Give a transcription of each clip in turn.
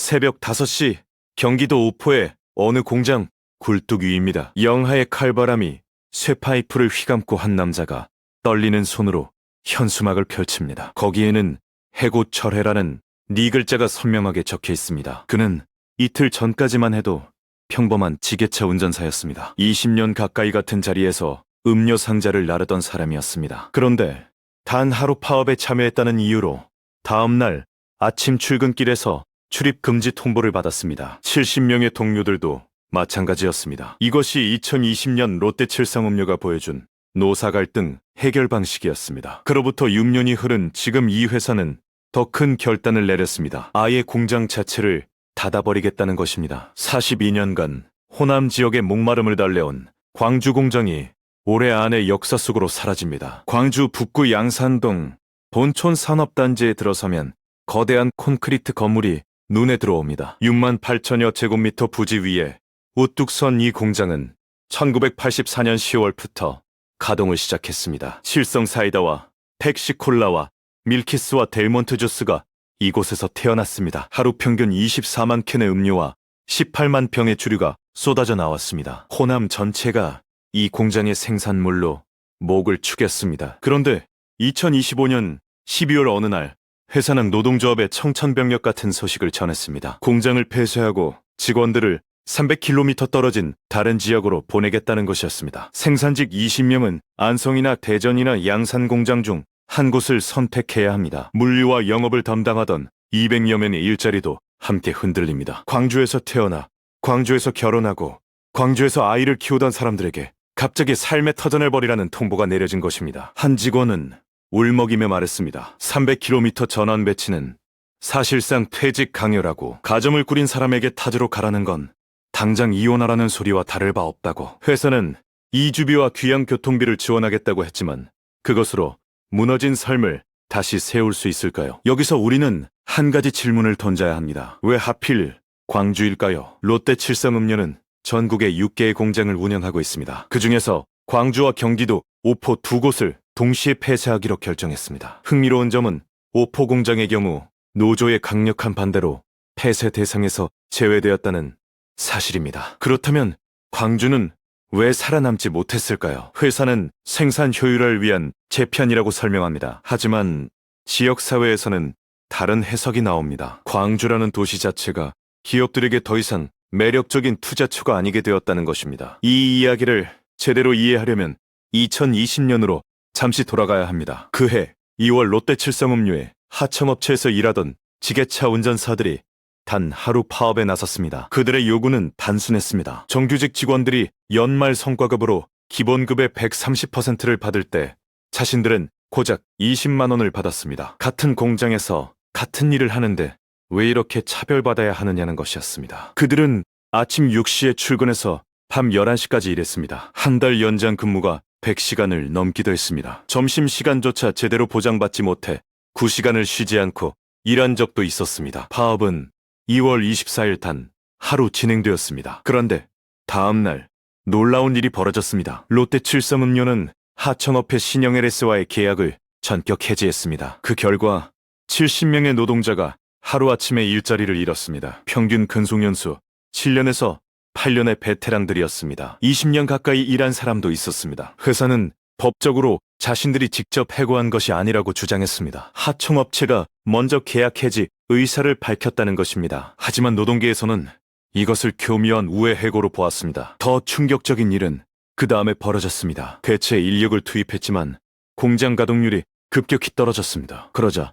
새벽 5시 경기도 오포의 어느 공장 굴뚝 위입니다. 영하의 칼바람이 쇠파이프를 휘감고 한 남자가 떨리는 손으로 현수막을 펼칩니다. 거기에는 해고철회라는 네 글자가 선명하게 적혀 있습니다. 그는 이틀 전까지만 해도 평범한 지게차 운전사였습니다. 20년 가까이 같은 자리에서 음료 상자를 나르던 사람이었습니다. 그런데 단 하루 파업에 참여했다는 이유로 다음 날 아침 출근길에서 출입 금지 통보를 받았습니다. 70명의 동료들도 마찬가지였습니다. 이것이 2020년 롯데칠성음료가 보여준 노사 갈등 해결 방식이었습니다. 그로부터 6년이 흐른 지금 이 회사는 더 큰 결단을 내렸습니다. 아예 공장 자체를 닫아버리겠다는 것입니다. 42년간 호남 지역의 목마름을 달래온 광주 공장이 올해 안에 역사 속으로 사라집니다. 광주 북구 양산동 본촌 산업단지에 들어서면 거대한 콘크리트 건물이 눈에 들어옵니다. 6만 8천여 제곱미터 부지 위에 우뚝 선 이 공장은 1984년 10월부터 가동을 시작했습니다. 칠성사이다와 팩시콜라와 밀키스와 델몬트 주스가 이곳에서 태어났습니다. 하루 평균 24만 캔의 음료와 18만 병의 주류가 쏟아져 나왔습니다. 호남 전체가 이 공장의 생산물로 목을 축였습니다. 그런데 2025년 12월 어느 날 회사는 노동조합의 청천벽력 같은 소식을 전했습니다. 공장을 폐쇄하고 직원들을 300km 떨어진 다른 지역으로 보내겠다는 것이었습니다. 생산직 20명은 안성이나 대전이나 양산 공장 중 한 곳을 선택해야 합니다. 물류와 영업을 담당하던 200여 명의 일자리도 함께 흔들립니다. 광주에서 태어나 광주에서 결혼하고 광주에서 아이를 키우던 사람들에게 갑자기 삶의 터전을 벌이라는 통보가 내려진 것입니다. 한 직원은 울먹이며 말했습니다. 300km 전원 배치는 사실상 퇴직 강요라고, 가정을 꾸린 사람에게 타지로 가라는 건 당장 이혼하라는 소리와 다를 바 없다고. 회사는 이주비와 귀양 교통비를 지원하겠다고 했지만 그것으로 무너진 삶을 다시 세울 수 있을까요? 여기서 우리는 한 가지 질문을 던져야 합니다. 왜 하필 광주일까요? 롯데칠성음료는 전국에 6개의 공장을 운영하고 있습니다. 그 중에서 광주와 경기도, 오포 두 곳을 동시에 폐쇄하기로 결정했습니다. 흥미로운 점은 오포 공장의 경우 노조의 강력한 반대로 폐쇄 대상에서 제외되었다는 사실입니다. 그렇다면 광주는 왜 살아남지 못했을까요? 회사는 생산 효율화를 위한 재편이라고 설명합니다. 하지만 지역사회에서는 다른 해석이 나옵니다. 광주라는 도시 자체가 기업들에게 더 이상 매력적인 투자처가 아니게 되었다는 것입니다. 이 이야기를 제대로 이해하려면 2020년으로 잠시 돌아가야 합니다. 그해 2월 롯데칠성음료의 하청업체에서 일하던 지게차 운전사들이 단 하루 파업에 나섰습니다. 그들의 요구는 단순했습니다. 정규직 직원들이 연말 성과급으로 기본급의 130%를 받을 때 자신들은 고작 20만 원을 받았습니다. 같은 공장에서 같은 일을 하는데 왜 이렇게 차별받아야 하느냐는 것이었습니다. 그들은 아침 6시에 출근해서 밤 11시까지 일했습니다. 한 달 연장 근무가 100시간을 넘기도 했습니다. 점심시간조차 제대로 보장받지 못해 9시간을 쉬지 않고 일한 적도 있었습니다. 파업은 2월 24일 단 하루 진행되었습니다. 그런데 다음 날 놀라운 일이 벌어졌습니다. 롯데칠성음료는 하청업체 신영 LS와의 계약을 전격 해지했습니다. 그 결과 70명의 노동자가 하루아침에 일자리를 잃었습니다. 평균 근속연수 7년에서 8년의 베테랑들이었습니다. 20년 가까이 일한 사람도 있었습니다. 회사는 법적으로 자신들이 직접 해고한 것이 아니라고 주장했습니다. 하청업체가 먼저 계약 해지 의사를 밝혔다는 것입니다. 하지만 노동계에서는 이것을 교묘한 우회 해고로 보았습니다. 더 충격적인 일은 그 다음에 벌어졌습니다. 대체 인력을 투입했지만 공장 가동률이 급격히 떨어졌습니다. 그러자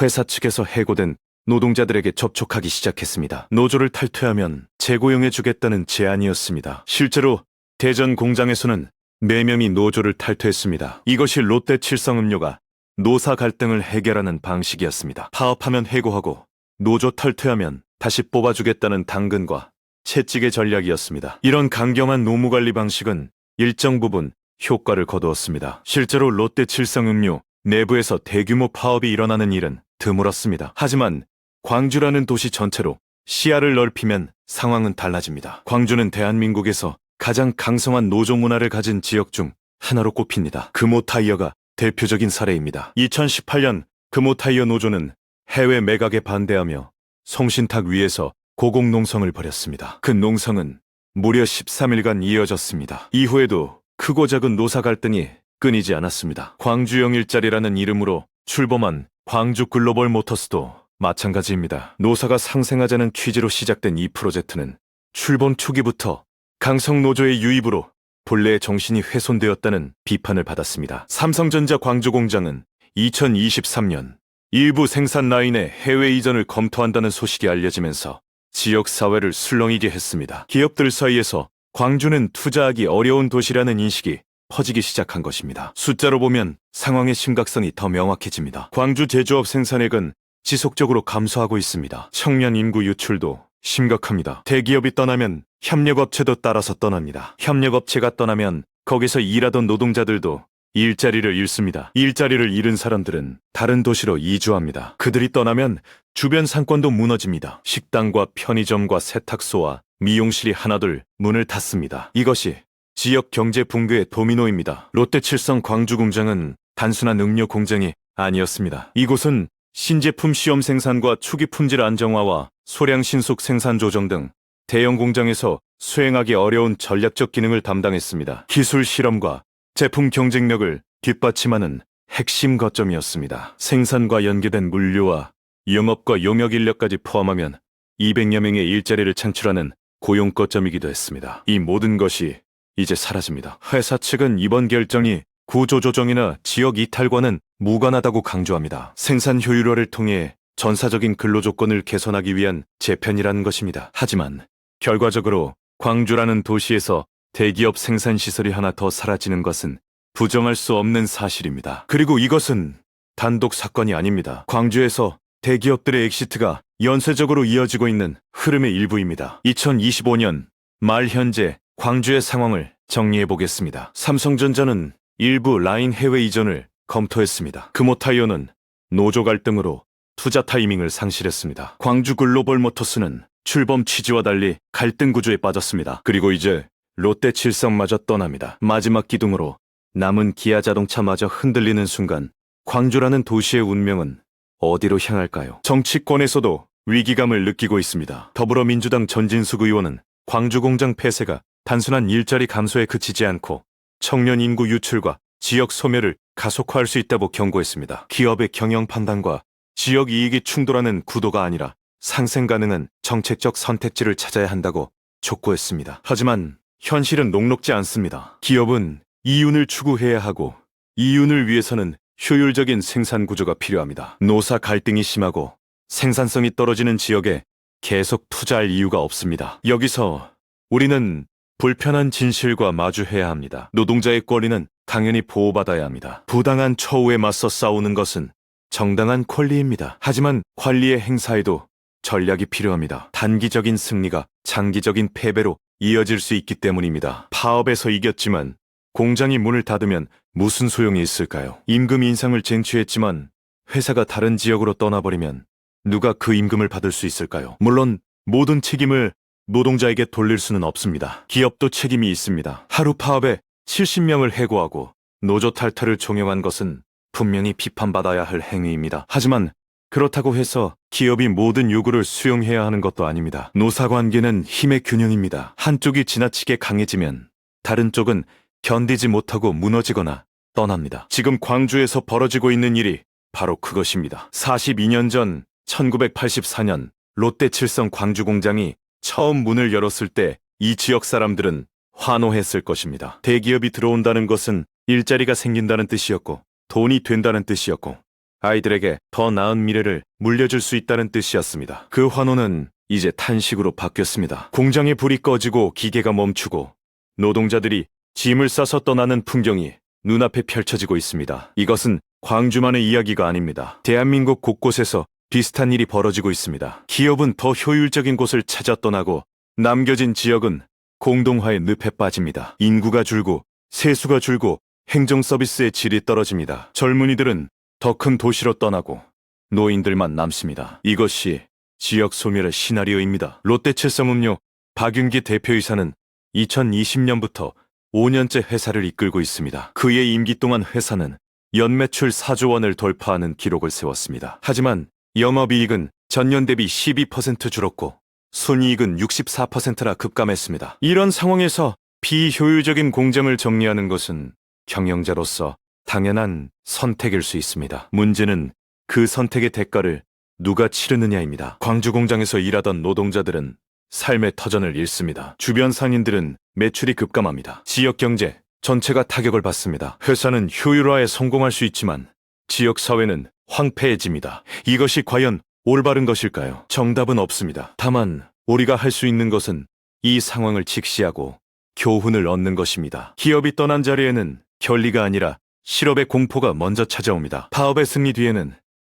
회사 측에서 해고된 노동자들에게 접촉하기 시작했습니다. 노조를 탈퇴하면 재고용해주겠다는 제안이었습니다. 실제로 대전 공장에서는 4명이 노조를 탈퇴했습니다. 이것이 롯데칠성음료가 노사 갈등을 해결하는 방식이었습니다. 파업하면 해고하고 노조 탈퇴하면 다시 뽑아주겠다는 당근과 채찍의 전략이었습니다. 이런 강경한 노무관리 방식은 일정 부분 효과를 거두었습니다. 실제로 롯데칠성음료 내부에서 대규모 파업이 일어나는 일은 드물었습니다. 하지만 광주라는 도시 전체로 시야를 넓히면 상황은 달라집니다. 광주는 대한민국에서 가장 강성한 노조 문화를 가진 지역 중 하나로 꼽힙니다. 금호타이어가 대표적인 사례입니다. 2018년 금호타이어 노조는 해외 매각에 반대하며 송신탁 위에서 고공농성을 벌였습니다. 그 농성은 무려 13일간 이어졌습니다. 이후에도 크고 작은 노사 갈등이 끊이지 않았습니다. 광주형 일자리라는 이름으로 출범한 광주 글로벌 모터스도 마찬가지입니다. 노사가 상생하자는 취지로 시작된 이 프로젝트는 출범 초기부터 강성노조의 유입으로 본래의 정신이 훼손되었다는 비판을 받았습니다. 삼성전자 광주공장은 2023년 일부 생산 라인의 해외 이전을 검토한다는 소식이 알려지면서 지역사회를 술렁이게 했습니다. 기업들 사이에서 광주는 투자하기 어려운 도시라는 인식이 퍼지기 시작한 것입니다. 숫자로 보면 상황의 심각성이 더 명확해집니다. 광주 제조업 생산액은 지속적으로 감소하고 있습니다. 청년 인구 유출도 심각합니다. 대기업이 떠나면 협력업체도 따라서 떠납니다. 협력업체가 떠나면 거기서 일하던 노동자들도 일자리를 잃습니다. 일자리를 잃은 사람들은 다른 도시로 이주합니다. 그들이 떠나면 주변 상권도 무너집니다. 식당과 편의점과 세탁소와 미용실이 하나둘 문을 닫습니다. 이것이 지역 경제 붕괴의 도미노입니다. 롯데칠성 광주공장은 단순한 음료 공장이 아니었습니다. 이곳은 신제품 시험 생산과 초기 품질 안정화와 소량 신속 생산 조정 등 대형 공장에서 수행하기 어려운 전략적 기능을 담당했습니다. 기술 실험과 제품 경쟁력을 뒷받침하는 핵심 거점이었습니다. 생산과 연계된 물류와 영업과 용역 인력까지 포함하면 200여 명의 일자리를 창출하는 고용 거점이기도 했습니다. 이 모든 것이 이제 사라집니다. 회사 측은 이번 결정이 구조조정이나 지역 이탈과는 무관하다고 강조합니다. 생산 효율화를 통해 전사적인 근로조건을 개선하기 위한 재편이라는 것입니다. 하지만 결과적으로 광주라는 도시에서 대기업 생산시설이 하나 더 사라지는 것은 부정할 수 없는 사실입니다. 그리고 이것은 단독 사건이 아닙니다. 광주에서 대기업들의 엑시트가 연쇄적으로 이어지고 있는 흐름의 일부입니다. 2025년 말 현재 광주의 상황을 정리해보겠습니다. 삼성전자는 일부 라인 해외 이전을 검토했습니다. 금호타이어는 노조 갈등으로 투자 타이밍을 상실했습니다. 광주 글로벌 모터스는 출범 취지와 달리 갈등 구조에 빠졌습니다. 그리고 이제 롯데칠성마저 떠납니다. 마지막 기둥으로 남은 기아자동차마저 흔들리는 순간 광주라는 도시의 운명은 어디로 향할까요? 정치권에서도 위기감을 느끼고 있습니다. 더불어민주당 전진숙 의원은 광주공장 폐쇄가 단순한 일자리 감소에 그치지 않고 청년 인구 유출과 지역 소멸을 가속화할 수 있다고 경고했습니다. 기업의 경영 판단과 지역 이익이 충돌하는 구도가 아니라 상생 가능한 정책적 선택지를 찾아야 한다고 촉구했습니다. 하지만 현실은 녹록지 않습니다. 기업은 이윤을 추구해야 하고 이윤을 위해서는 효율적인 생산 구조가 필요합니다. 노사 갈등이 심하고 생산성이 떨어지는 지역에 계속 투자할 이유가 없습니다. 여기서 우리는 불편한 진실과 마주해야 합니다. 노동자의 권리는 당연히 보호받아야 합니다. 부당한 처우에 맞서 싸우는 것은 정당한 권리입니다. 하지만 관리의 행사에도 전략이 필요합니다. 단기적인 승리가 장기적인 패배로 이어질 수 있기 때문입니다. 파업에서 이겼지만 공장이 문을 닫으면 무슨 소용이 있을까요? 임금 인상을 쟁취했지만 회사가 다른 지역으로 떠나버리면 누가 그 임금을 받을 수 있을까요? 물론 모든 책임을 노동자에게 돌릴 수는 없습니다. 기업도 책임이 있습니다. 하루 파업에 70명을 해고하고 노조 탈퇴를 종용한 것은 분명히 비판받아야 할 행위입니다. 하지만 그렇다고 해서 기업이 모든 요구를 수용해야 하는 것도 아닙니다. 노사관계는 힘의 균형입니다. 한쪽이 지나치게 강해지면 다른 쪽은 견디지 못하고 무너지거나 떠납니다. 지금 광주에서 벌어지고 있는 일이 바로 그것입니다. 42년 전 1984년 롯데칠성 광주공장이 처음 문을 열었을 때 이 지역 사람들은 환호했을 것입니다. 대기업이 들어온다는 것은 일자리가 생긴다는 뜻이었고 돈이 된다는 뜻이었고 아이들에게 더 나은 미래를 물려줄 수 있다는 뜻이었습니다. 그 환호는 이제 탄식으로 바뀌었습니다. 공장의 불이 꺼지고 기계가 멈추고 노동자들이 짐을 싸서 떠나는 풍경이 눈앞에 펼쳐지고 있습니다. 이것은 광주만의 이야기가 아닙니다. 대한민국 곳곳에서 비슷한 일이 벌어지고 있습니다. 기업은 더 효율적인 곳을 찾아 떠나고 남겨진 지역은 공동화의 늪에 빠집니다. 인구가 줄고 세수가 줄고 행정 서비스의 질이 떨어집니다. 젊은이들은 더 큰 도시로 떠나고 노인들만 남습니다. 이것이 지역 소멸의 시나리오입니다. 롯데칠성음료 박윤기 대표이사는 2020년부터 5년째 회사를 이끌고 있습니다. 그의 임기 동안 회사는 연매출 4조 원을 돌파하는 기록을 세웠습니다. 하지만 영업이익은 전년 대비 12% 줄었고 순이익은 64%나 급감했습니다. 이런 상황에서 비효율적인 공장을 정리하는 것은 경영자로서 당연한 선택일 수 있습니다. 문제는 그 선택의 대가를 누가 치르느냐입니다. 광주 공장에서 일하던 노동자들은 삶의 터전을 잃습니다. 주변 상인들은 매출이 급감합니다. 지역 경제 전체가 타격을 받습니다. 회사는 효율화에 성공할 수 있지만 지역 사회는 황폐해집니다. 이것이 과연 올바른 것일까요? 정답은 없습니다. 다만 우리가 할 수 있는 것은 이 상황을 직시하고 교훈을 얻는 것입니다. 기업이 떠난 자리에는 결리가 아니라 실업의 공포가 먼저 찾아옵니다. 파업의 승리 뒤에는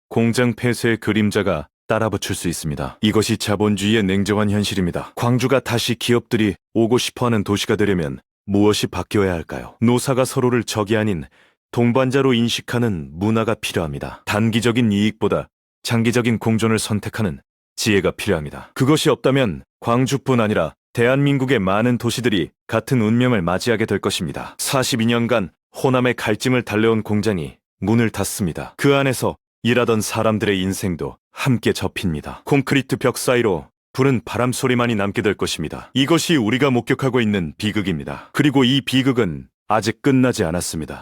공장 폐쇄의 그림자가 따라붙을 수 있습니다. 이것이 자본주의의 냉정한 현실입니다. 광주가 다시 기업들이 오고 싶어하는 도시가 되려면 무엇이 바뀌어야 할까요? 노사가 서로를 적이 아닌 동반자로 인식하는 문화가 필요합니다. 단기적인 이익보다 장기적인 공존을 선택하는 지혜가 필요합니다. 그것이 없다면 광주뿐 아니라 대한민국의 많은 도시들이 같은 운명을 맞이하게 될 것입니다. 42년간 호남의 갈증을 달래온 공장이 문을 닫습니다. 그 안에서 일하던 사람들의 인생도 함께 접힙니다. 콘크리트 벽 사이로 부는 바람 소리만이 남게 될 것입니다. 이것이 우리가 목격하고 있는 비극입니다. 그리고 이 비극은 아직 끝나지 않았습니다.